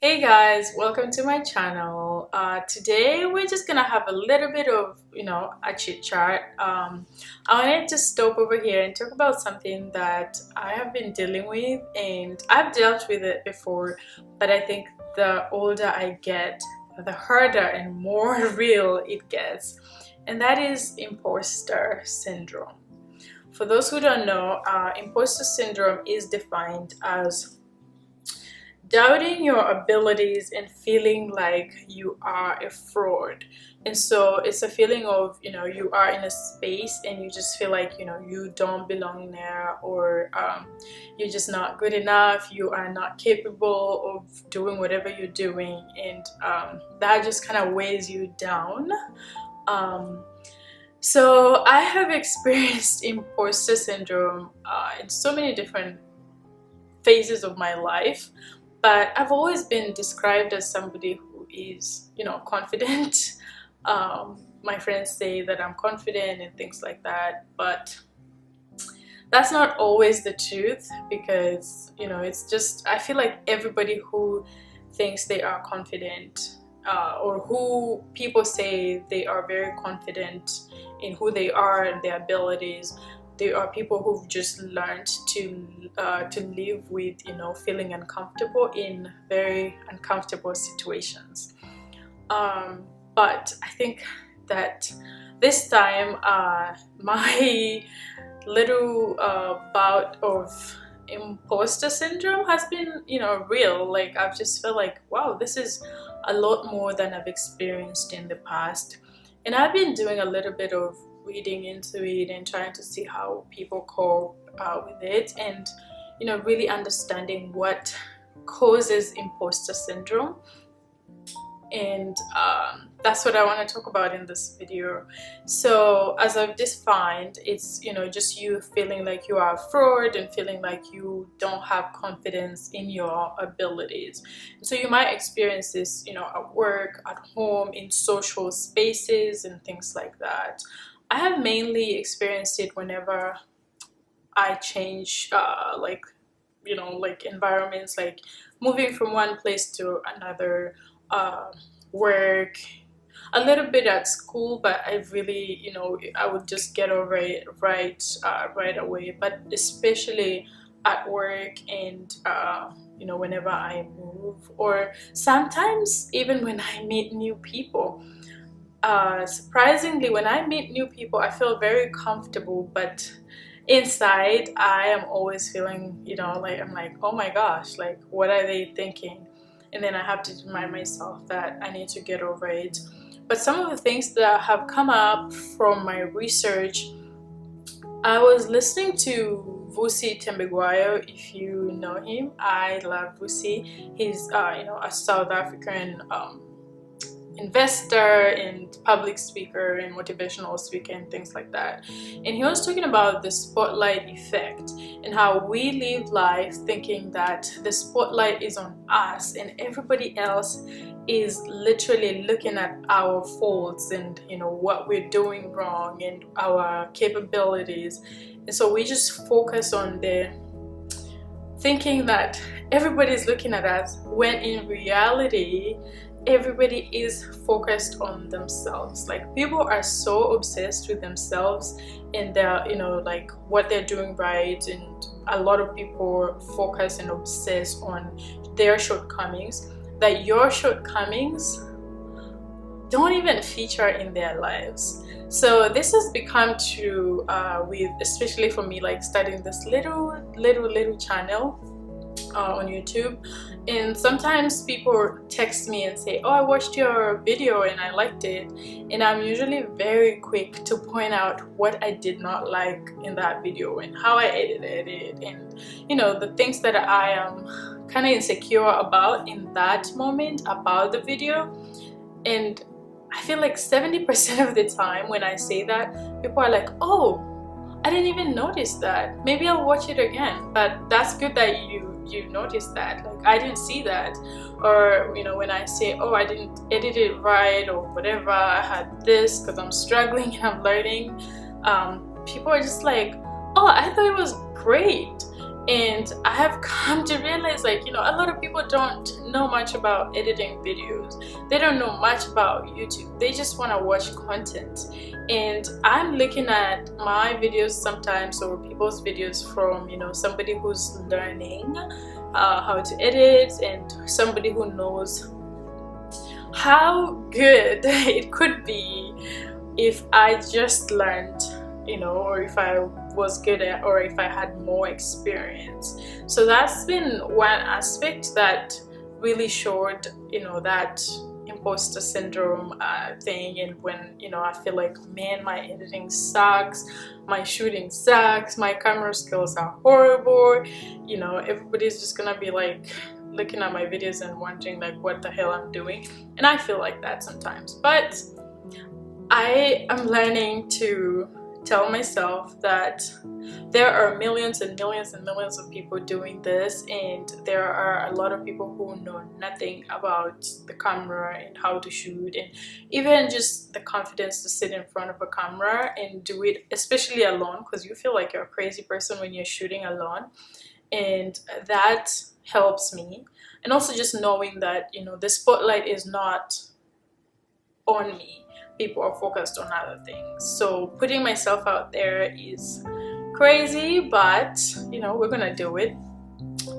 Hey guys, welcome to my channel. Today we're just gonna have a little bit of, a chit chat. I wanted to stop over here and talk about something that I have been dealing with, and I've dealt with it before, but I think the older I get, the harder and more real it gets, and that is imposter syndrome. For those who don't know, imposter syndrome is defined as doubting your abilities and feeling like you are a fraud. And so it's a feeling of, you are in a space and you just feel like, you don't belong there, or you're just not good enough, you are not capable of doing whatever you're doing, and that just kind of weighs you down. um, so I have experienced imposter syndrome in so many different phases of my life, but I've always been described as somebody who is, confident. My friends say that I'm confident and things like that, but that's not always the truth, because it's just, I feel like everybody who thinks they are confident, or who people say they are very confident in who they are and their abilities, they are people who've just learned to live with, feeling uncomfortable in very uncomfortable situations. But I think that this time, my little bout of imposter syndrome has been, real. Like, I've just felt like, wow, this is a lot more than I've experienced in the past. And I've been doing a little bit of reading into it and trying to see how people cope with it, and really understanding what causes imposter syndrome. And that's what I want to talk about in this video. So as I've defined, it's just you feeling like you are a fraud and feeling like you don't have confidence in your abilities. So you might experience this at work, at home, in social spaces and things like that. I have mainly experienced it whenever I change like environments, like moving from one place to another, work, a little bit at school, but I really, I would just get over it right away. But especially at work, and whenever I move, or sometimes even when I meet new people. Surprisingly, when I meet new people, I feel very comfortable, but inside, I am always feeling, like I'm like, oh my gosh, like what are they thinking? And then I have to remind myself that I need to get over it. But some of the things that have come up from my research, I was listening to Vusi Tembegwayo. If you know him, I love Vusi. He's a South African investor and public speaker and motivational speaker and things like that. And he was talking about the spotlight effect and how we live life thinking that the spotlight is on us and everybody else is literally looking at our faults and what we're doing wrong and our capabilities. And so we just focus on the thinking that everybody's looking at us, when in reality everybody is focused on themselves. Like, people are so obsessed with themselves and their like what they're doing right, and a lot of people focus and obsess on their shortcomings, that your shortcomings don't even feature in their lives. So this has become true with, especially for me, like starting this little channel on YouTube. And sometimes people text me and say, oh, I watched your video and I liked it, and I'm usually very quick to point out what I did not like in that video and how I edited it, and the things that I am kind of insecure about in that moment about the video. And I feel like 70% of the time when I say that, people are like, oh, I didn't even notice that, maybe I'll watch it again. But that's good that you noticed that. Like, I didn't see that. Or when I say, oh, I didn't edit it right, or whatever, I had this because I'm struggling and I'm learning, people are just like, oh, I thought it was great. And I have come to realize, like, a lot of people don't know much about editing videos. They don't know much about YouTube. They just want to watch content. And I'm looking at my videos sometimes, or people's videos, from somebody who's learning how to edit, and somebody who knows how good it could be if I just learned, or if I was good at, or if I had more experience. So that's been one aspect that really showed, that imposter syndrome thing. And when I feel like, man, my editing sucks, my shooting sucks, my camera skills are horrible, everybody's just gonna be like looking at my videos and wondering like what the hell I'm doing. And I feel like that sometimes, but I am learning to tell myself that there are millions and millions and millions of people doing this, and there are a lot of people who know nothing about the camera and how to shoot, and even just the confidence to sit in front of a camera and do it, especially alone, because you feel like you're a crazy person when you're shooting alone. And that helps me. And also just knowing that the spotlight is not on me. People are focused on other things. So putting myself out there is crazy, but we're gonna do it.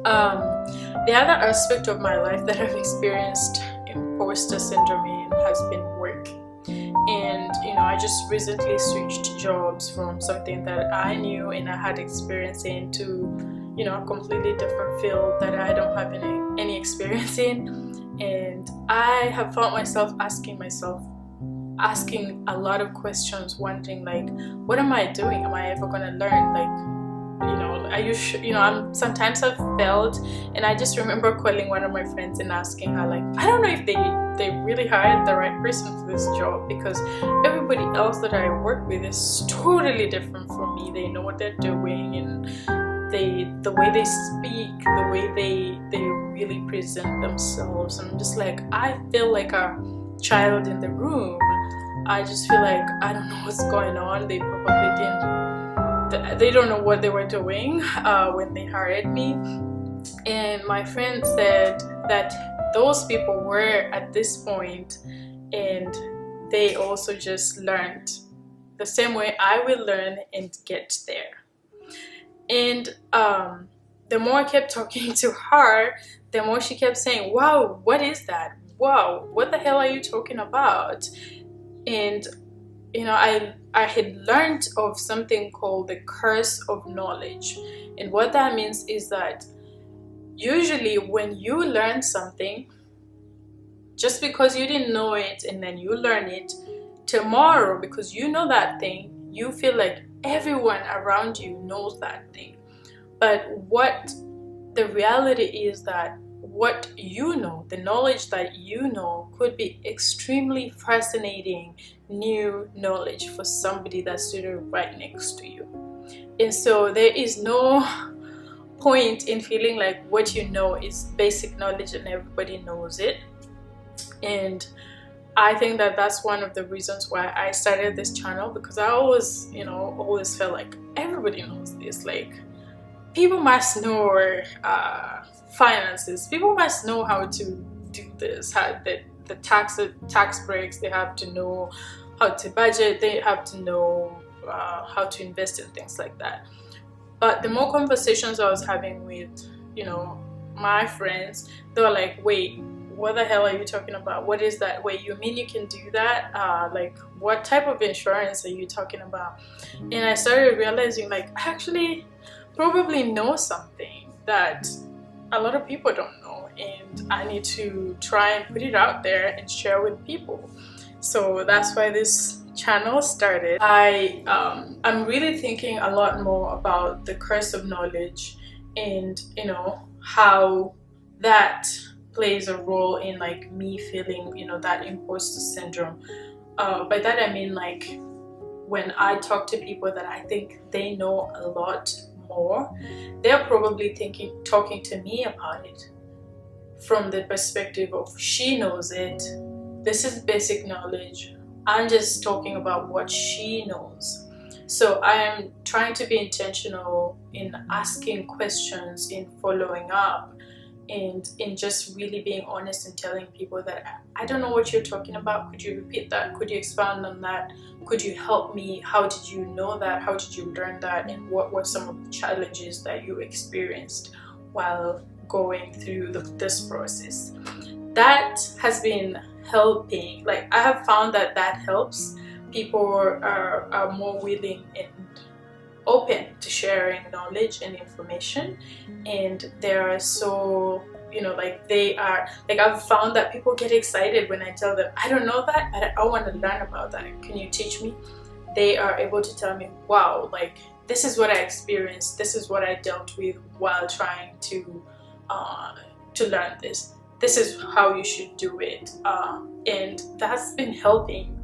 The other aspect of my life that I've experienced imposter syndrome in has been work. And I just recently switched jobs from something that I knew and I had experience in to a completely different field that I don't have any experience in. And I have found myself asking a lot of questions, wondering like, what am I doing? Am I ever gonna learn? Like, are you sure? Sometimes I've failed, and I just remember calling one of my friends and asking her, like, I don't know if they really hired the right person for this job, because everybody else that I work with is totally different from me. They know what they're doing, and the way they speak, the way they really present themselves. And I'm just like, I feel like a child in the room. I just feel like I don't know what's going on. They probably they don't know what they were doing when they hired me. And my friend said that those people were at this point, and they also just learned the same way I will learn and get there. And the more I kept talking to her, the more she kept saying, wow, what is that? Wow, what the hell are you talking about? And I had learned of something called the curse of knowledge. And what that means is that usually when you learn something, just because you didn't know it and then you learn it, tomorrow, because you know that thing, you feel like everyone around you knows that thing. But what the reality is that what you know, the knowledge that you know, could be extremely fascinating new knowledge for somebody that's sitting right next to you. And so there is no point in feeling like what you know is basic knowledge and everybody knows it. And I think that that's one of the reasons why I started this channel, because I always felt like everybody knows this. Like, people must know finances. People must know how to do this. How the tax breaks. They have to know how to budget. They have to know how to invest in things like that. But the more conversations I was having with my friends, they were like, wait, what the hell are you talking about? What is that? Wait, you mean you can do that? Like, what type of insurance are you talking about? And I started realizing, like, I actually probably know something that a lot of people don't know, and I need to try and put it out there and share with people. So that's why this channel started. I'm really thinking a lot more about the curse of knowledge, and how that plays a role in like me feeling that imposter syndrome. By that I mean, like, when I talk to people that I think they know a lot more, they're probably talking to me about it from the perspective of, she knows it, this is basic knowledge, I'm just talking about what she knows. So I am trying to be intentional in asking questions, in following up, and in just really being honest and telling people that I don't know what you're talking about. Could you repeat that? Could you expand on that? Could you help me? How did you know that? How did you learn that? And what were some of the challenges that you experienced while going through this process? That has been helping. Like, I have found that that helps. People are more willing and open to sharing knowledge and information, and they are so, like, they are like, I've found that people get excited when I tell them I don't know that, but I want to learn about that. Can you teach me? They are able to tell me, wow, like, this is what I experienced, this is what I dealt with while trying to learn this. This is how you should do it. And that's been helping,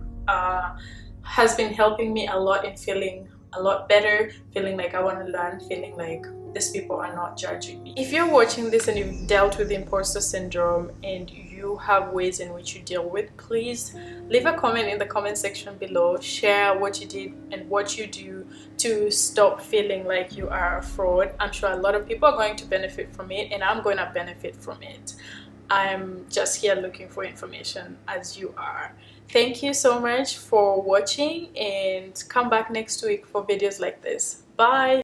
has been helping me a lot in feeling a lot better, feeling like I want to learn, feeling like these people are not judging me. If you're watching this and you've dealt with imposter syndrome and you have ways in which you deal with, please leave a comment in the comment section below. Share what you did and what you do to stop feeling like you are a fraud. I'm sure a lot of people are going to benefit from it, and I'm going to benefit from it. I'm just here looking for information as you are. Thank you so much for watching, and come back next week for videos like this. Bye.